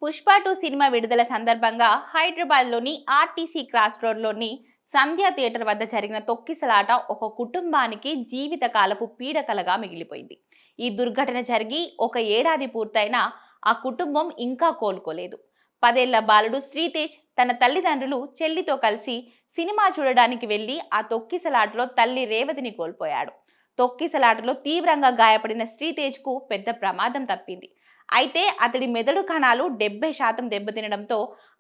Pushpa 2 cinema విడుదల సందర్భంగా హైదరాబాద్లోని ఆర్టీసీ క్రాస్ రోడ్లోని సంధ్యా థియేటర్ వద్ద జరిగిన తొక్కిసలాట ఒక కుటుంబానికి జీవితకాలపు పీడకలగా మిగిలిపోయింది. ఈ దుర్ఘటన జరిగి ఒక ఏడాది పూర్తయినా ఆ కుటుంబం ఇంకా కోలుకోలేదు. 10 ఏళ్ల బాలుడు శ్రీతేజ్ తన తల్లిదండ్రులు, చెల్లితో కలిసి సినిమా చూడడానికి వెళ్లి ఆ తొక్కిసలాటలో తల్లి రేవతిని కోల్పోయాడు. తొక్కిసలాటలో తీవ్రంగా గాయపడిన శ్రీతేజ్కు పెద్ద ప్రమాదం తప్పింది. అయితే అతడి మెదడు కణాలు 70% దెబ్బతినడంతో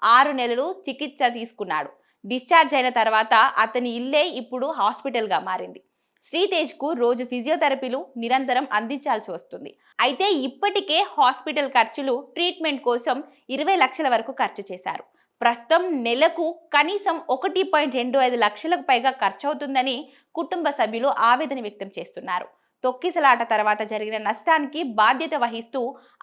6 నెలలు చికిత్స తీసుకున్నాడు. డిశ్చార్జ్ అయిన తర్వాత అతని ఇల్లే ఇప్పుడు హాస్పిటల్గా మారింది. శ్రీతేజ్కు రోజు ఫిజియోథెరపీలు నిరంతరం అందించాల్సి వస్తుంది. అయితే ఇప్పటికే హాస్పిటల్ ఖర్చులు, ట్రీట్మెంట్ కోసం 20 లక్షల వరకు ఖర్చు చేశారు. ప్రస్తుతం నెలకు కనీసం 1.25 లక్షలకు పైగా ఖర్చవుతుందని కుటుంబ సభ్యులు ఆవేదన వ్యక్తం చేస్తున్నారు. తొక్కిసలాట తర్వాత జరిగిన నష్టానికి బాధ్యత వహిస్తూ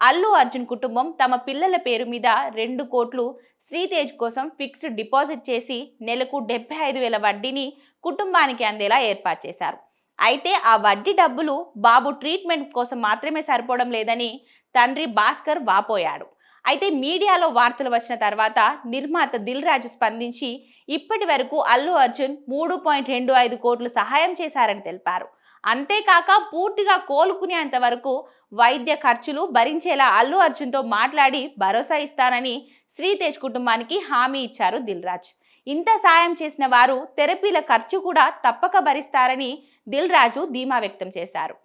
అల్లు అర్జున్ కుటుంబం తమ పిల్లల పేరు మీద 2 కోట్లు శ్రీతేజ్ కోసం ఫిక్స్డ్ డిపాజిట్ చేసి నెలకు 75,000 వడ్డీని కుటుంబానికి అందేలా ఏర్పాటు చేశారు. అయితే ఆ వడ్డీ డబ్బులు బాబు ట్రీట్మెంట్ కోసం మాత్రమే సరిపోవడం లేదని తండ్రి భాస్కర్ వాపోయాడు. అయితే మీడియాలో వార్తలు వచ్చిన తర్వాత నిర్మాత దిల్ రాజు స్పందించి ఇప్పటి వరకు అల్లు అర్జున్ 3.25 కోట్లు సహాయం చేశారని తెలిపారు. అంతేకాక పూర్తిగా కోలుకునేంత వరకు వైద్య ఖర్చులు భరించేలా అల్లు అర్జున్తో మాట్లాడి భరోసా ఇస్తానని శ్రీతేజ్ కుటుంబానికి హామీ ఇచ్చారు దిల్ రాజ్. ఇంత సాయం చేసిన వారు థెరపీల ఖర్చు కూడా తప్పక భరిస్తారని దిల్ రాజు ధీమా వ్యక్తం చేశారు.